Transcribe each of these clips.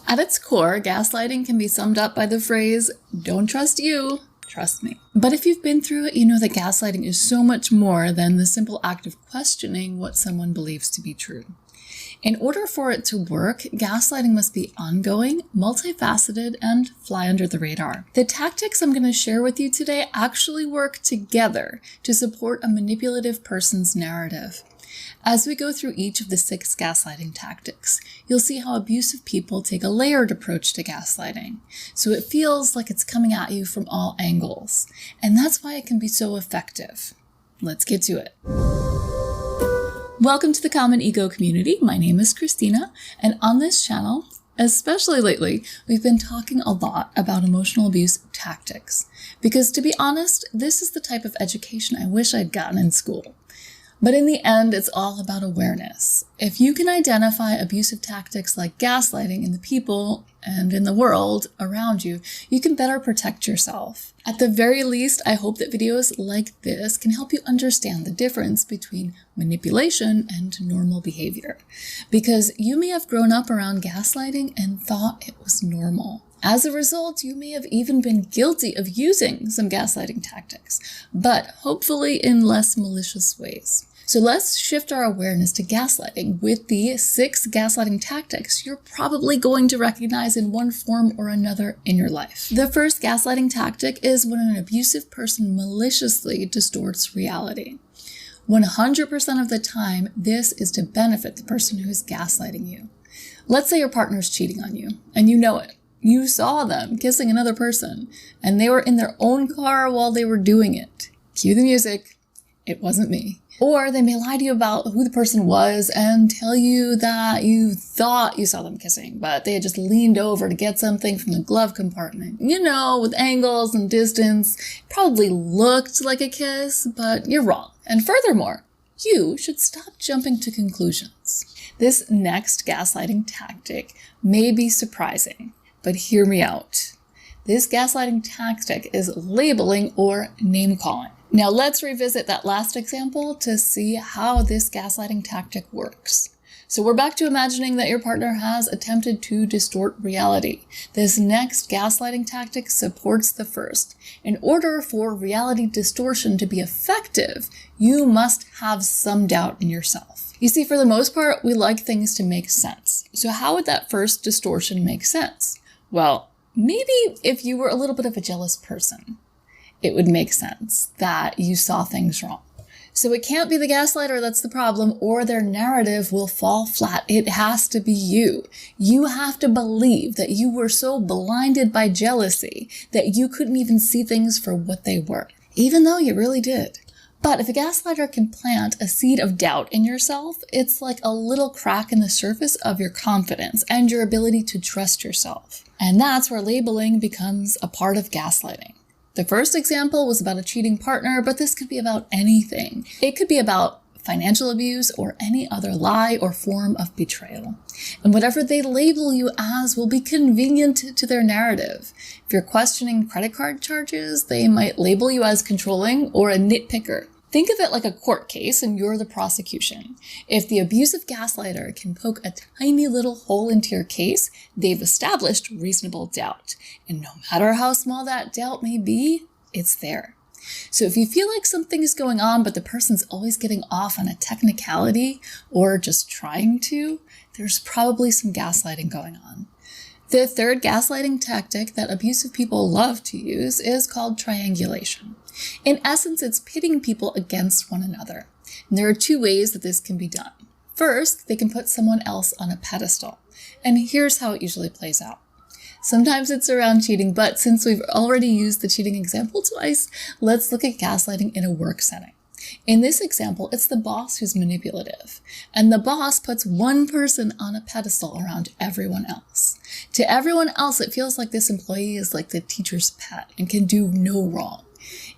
At its core, gaslighting can be summed up by the phrase, "Don't trust you, trust me." But if you've been through it, you know that gaslighting is so much more than the simple act of questioning what someone believes to be true. In order for it to work, gaslighting must be ongoing, multifaceted, and fly under the radar. The tactics I'm going to share with you today actually work together to support a manipulative person's narrative. As we go through each of the 6 gaslighting tactics, you'll see how abusive people take a layered approach to gaslighting, so it feels like it's coming at you from all angles. And that's why it can be so effective. Let's get to it. Welcome to the Common Ego community. My name is Christina, and on this channel, especially lately, we've been talking a lot about emotional abuse tactics. Because to be honest, this is the type of education I wish I'd gotten in school. But in the end, it's all about awareness. If you can identify abusive tactics like gaslighting in the people and in the world around you, you can better protect yourself. At the very least, I hope that videos like this can help you understand the difference between manipulation and normal behavior. Because you may have grown up around gaslighting and thought it was normal. As a result, you may have even been guilty of using some gaslighting tactics, but hopefully in less malicious ways. So let's shift our awareness to gaslighting with the 6 gaslighting tactics you're probably going to recognize in one form or another in your life. The first gaslighting tactic is when an abusive person maliciously distorts reality. 100% of the time, this is to benefit the person who is gaslighting you. Let's say your partner's cheating on you, and you know it. You saw them kissing another person, and they were in their own car while they were doing it. Cue the music. It wasn't me. Or they may lie to you about who the person was and tell you that you thought you saw them kissing, but they had just leaned over to get something from the glove compartment. You know, with angles and distance, it probably looked like a kiss, but you're wrong. And furthermore, you should stop jumping to conclusions. This next gaslighting tactic may be surprising, but hear me out. This gaslighting tactic is labeling or name-calling. Now let's revisit that last example to see how this gaslighting tactic works. So we're back to imagining that your partner has attempted to distort reality. This next gaslighting tactic supports the first. In order for reality distortion to be effective, you must have some doubt in yourself. You see, for the most part, we like things to make sense. So how would that first distortion make sense? Well, maybe if you were a little bit of a jealous person, it would make sense that you saw things wrong. So it can't be the gaslighter that's the problem, or their narrative will fall flat. It has to be you. You have to believe that you were so blinded by jealousy that you couldn't even see things for what they were, even though you really did. But if a gaslighter can plant a seed of doubt in yourself, it's like a little crack in the surface of your confidence and your ability to trust yourself. And that's where labeling becomes a part of gaslighting. The first example was about a cheating partner, but this could be about anything. It could be about financial abuse or any other lie or form of betrayal. And whatever they label you as will be convenient to their narrative. If you're questioning credit card charges, they might label you as controlling or a nitpicker. Think of it like a court case and you're the prosecution. If the abusive gaslighter can poke a tiny little hole into your case, they've established reasonable doubt. And no matter how small that doubt may be, it's there. So if you feel like something is going on, but the person's always getting off on a technicality or just trying to, there's probably some gaslighting going on. The third gaslighting tactic that abusive people love to use is called triangulation. In essence, it's pitting people against one another. And there are 2 ways that this can be done. First, they can put someone else on a pedestal. And here's how it usually plays out. Sometimes it's around cheating, but since we've already used the cheating example twice, let's look at gaslighting in a work setting. In this example, it's the boss who's manipulative, and the boss puts one person on a pedestal around everyone else. To everyone else, it feels like this employee is like the teacher's pet and can do no wrong.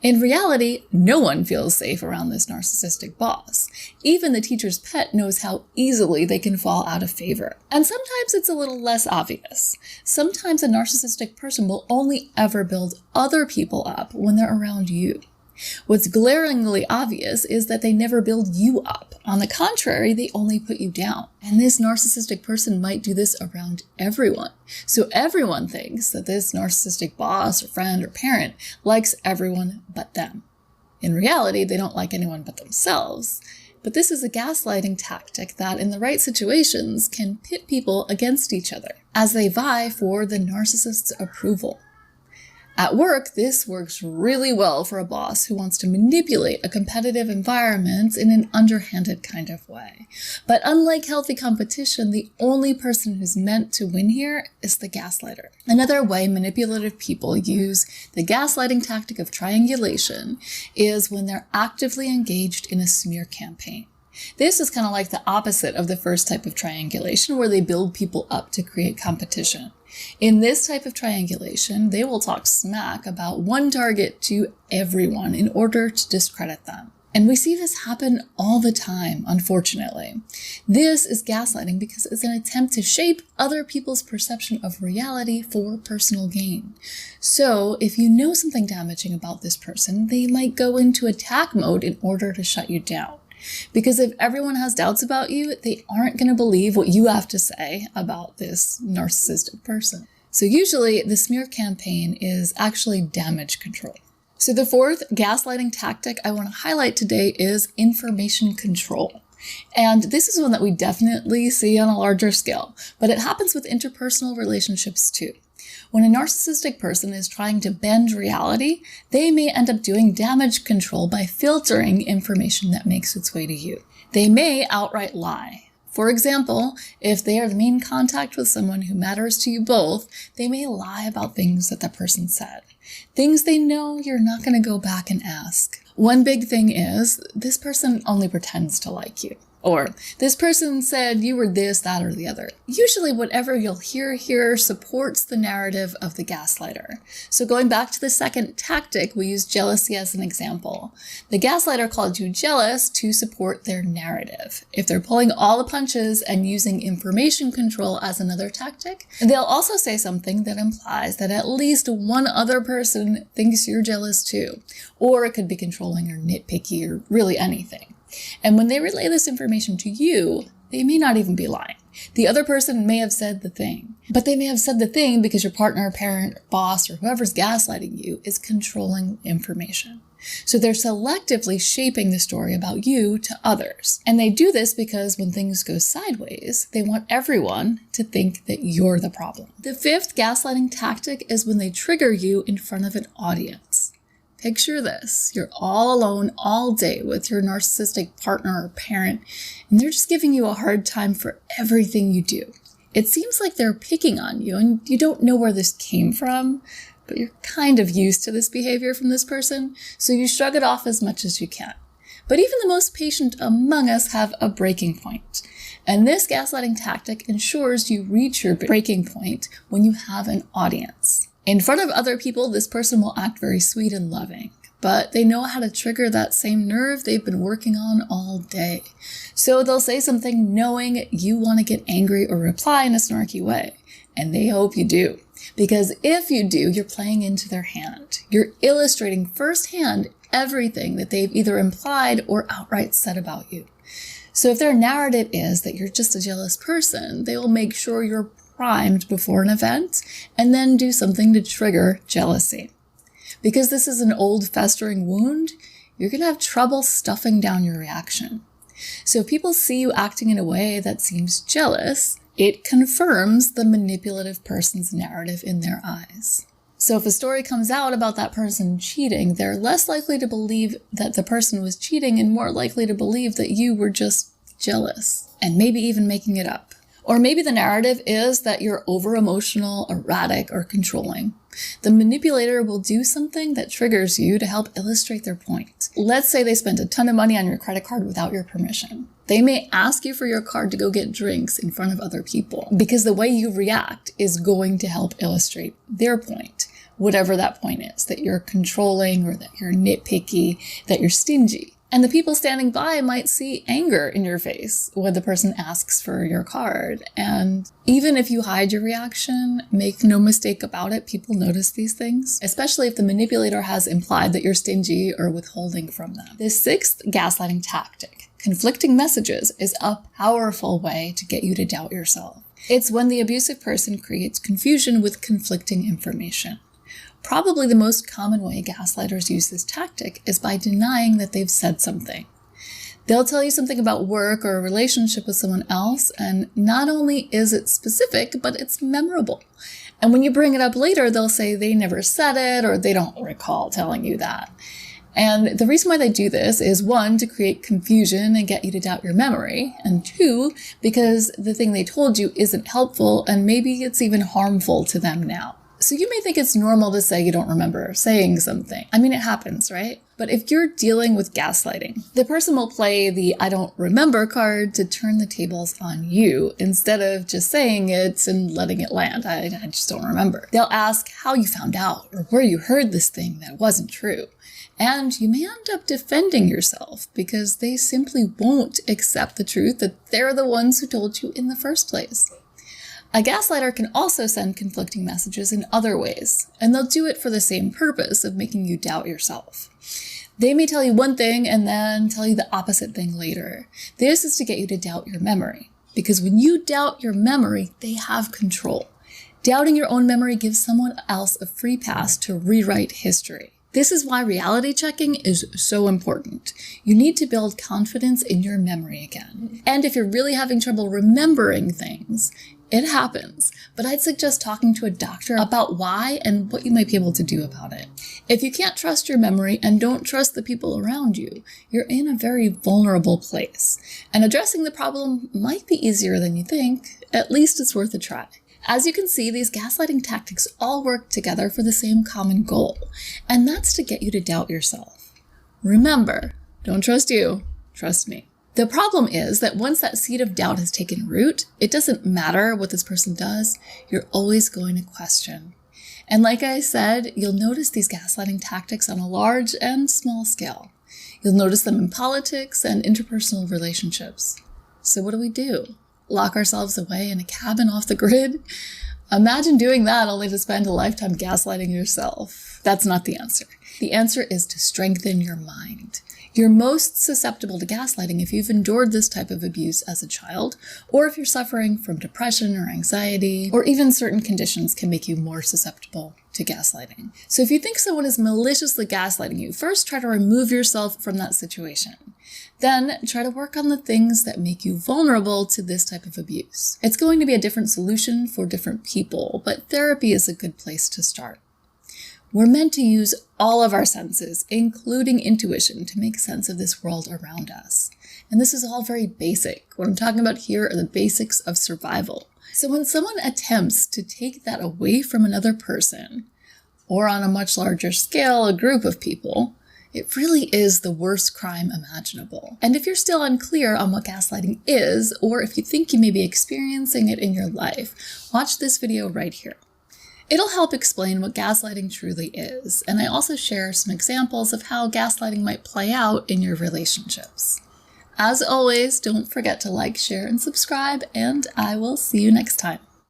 In reality, no one feels safe around this narcissistic boss. Even the teacher's pet knows how easily they can fall out of favor. And sometimes it's a little less obvious. Sometimes a narcissistic person will only ever build other people up when they're around you. What's glaringly obvious is that they never build you up. On the contrary, they only put you down. And this narcissistic person might do this around everyone. So everyone thinks that this narcissistic boss or friend or parent likes everyone but them. In reality, they don't like anyone but themselves. But this is a gaslighting tactic that, in the right situations, can pit people against each other as they vie for the narcissist's approval. At work, this works really well for a boss who wants to manipulate a competitive environment in an underhanded kind of way. But unlike healthy competition, the only person who's meant to win here is the gaslighter. Another way manipulative people use the gaslighting tactic of triangulation is when they're actively engaged in a smear campaign. This is kind of like the opposite of the first type of triangulation, where they build people up to create competition. In this type of triangulation, they will talk smack about one target to everyone in order to discredit them. And we see this happen all the time, unfortunately. This is gaslighting because it's an attempt to shape other people's perception of reality for personal gain. So if you know something damaging about this person, they might go into attack mode in order to shut you down. Because if everyone has doubts about you, they aren't going to believe what you have to say about this narcissistic person. So usually the smear campaign is actually damage control. So the fourth gaslighting tactic I want to highlight today is information control. And this is one that we definitely see on a larger scale, but it happens with interpersonal relationships too. When a narcissistic person is trying to bend reality, they may end up doing damage control by filtering information that makes its way to you. They may outright lie. For example, if they are the main contact with someone who matters to you both, they may lie about things that that person said. Things they know you're not going to go back and ask. One big thing is, this person only pretends to like you. Or, this person said you were this, that, or the other. Usually whatever you'll hear here supports the narrative of the gaslighter. So going back to the second tactic, we use jealousy as an example. The gaslighter called you jealous to support their narrative. If they're pulling all the punches and using information control as another tactic, they'll also say something that implies that at least one other person thinks you're jealous too. Or it could be controlling or nitpicky or really anything. And when they relay this information to you, they may not even be lying. The other person may have said the thing, but they may have said the thing because your partner, parent, boss, or whoever's gaslighting you is controlling information. So they're selectively shaping the story about you to others. And they do this because when things go sideways, they want everyone to think that you're the problem. The fifth gaslighting tactic is when they trigger you in front of an audience. Picture this, you're all alone all day with your narcissistic partner or parent, and they're just giving you a hard time for everything you do. It seems like they're picking on you, and you don't know where this came from, but you're kind of used to this behavior from this person, so you shrug it off as much as you can. But even the most patient among us have a breaking point. And this gaslighting tactic ensures you reach your breaking point when you have an audience. In front of other people, this person will act very sweet and loving, but they know how to trigger that same nerve they've been working on all day. So they'll say something knowing you want to get angry or reply in a snarky way, and they hope you do. Because if you do, you're playing into their hand. You're illustrating firsthand everything that they've either implied or outright said about you. So if their narrative is that you're just a jealous person, they will make sure you're primed before an event and then do something to trigger jealousy. Because this is an old festering wound, you're going to have trouble stuffing down your reaction. So if people see you acting in a way that seems jealous, it confirms the manipulative person's narrative in their eyes. So if a story comes out about that person cheating, they're less likely to believe that the person was cheating and more likely to believe that you were just jealous and maybe even making it up. Or maybe the narrative is that you're over-emotional, erratic, or controlling. The manipulator will do something that triggers you to help illustrate their point. Let's say they spent a ton of money on your credit card without your permission. They may ask you for your card to go get drinks in front of other people because the way you react is going to help illustrate their point, whatever that point is, that you're controlling or that you're nitpicky, that you're stingy. And the people standing by might see anger in your face when the person asks for your card. And even if you hide your reaction, make no mistake about it, people notice these things, especially if the manipulator has implied that you're stingy or withholding from them. The sixth gaslighting tactic, conflicting messages, is a powerful way to get you to doubt yourself. It's when the abusive person creates confusion with conflicting information. Probably the most common way gaslighters use this tactic is by denying that they've said something. They'll tell you something about work or a relationship with someone else, and not only is it specific, but it's memorable. And when you bring it up later, they'll say they never said it or they don't recall telling you that. And the reason why they do this is, one, to create confusion and get you to doubt your memory, and two, because the thing they told you isn't helpful and maybe it's even harmful to them now. So you may think it's normal to say you don't remember saying something. I mean, it happens, right? But if you're dealing with gaslighting, the person will play the I don't remember card to turn the tables on you instead of just saying it and letting it land. I just don't remember. They'll ask how you found out or where you heard this thing that wasn't true. And you may end up defending yourself because they simply won't accept the truth that they're the ones who told you in the first place. A gaslighter can also send conflicting messages in other ways, and they'll do it for the same purpose of making you doubt yourself. They may tell you one thing and then tell you the opposite thing later. This is to get you to doubt your memory, because when you doubt your memory, they have control. Doubting your own memory gives someone else a free pass to rewrite history. This is why reality checking is so important. You need to build confidence in your memory again. And if you're really having trouble remembering things, it happens, but I'd suggest talking to a doctor about why and what you might be able to do about it. If you can't trust your memory and don't trust the people around you, you're in a very vulnerable place. And addressing the problem might be easier than you think. At least it's worth a try. As you can see, these gaslighting tactics all work together for the same common goal, and that's to get you to doubt yourself. Remember, don't trust you, trust me. The problem is that once that seed of doubt has taken root, it doesn't matter what this person does, you're always going to question. And like I said, you'll notice these gaslighting tactics on a large and small scale. You'll notice them in politics and interpersonal relationships. So what do? Lock ourselves away in a cabin off the grid? Imagine doing that only to spend a lifetime gaslighting yourself. That's not the answer. The answer is to strengthen your mind. You're most susceptible to gaslighting if you've endured this type of abuse as a child, or if you're suffering from depression or anxiety, or even certain conditions can make you more susceptible to gaslighting. So if you think someone is maliciously gaslighting you, first try to remove yourself from that situation. Then try to work on the things that make you vulnerable to this type of abuse. It's going to be a different solution for different people, but therapy is a good place to start. We're meant to use all of our senses, including intuition, to make sense of this world around us. And this is all very basic. What I'm talking about here are the basics of survival. So when someone attempts to take that away from another person, or on a much larger scale, a group of people, it really is the worst crime imaginable. And if you're still unclear on what gaslighting is, or if you think you may be experiencing it in your life, watch this video right here. It'll help explain what gaslighting truly is, and I also share some examples of how gaslighting might play out in your relationships. As always, don't forget to like, share, and subscribe, and I will see you next time.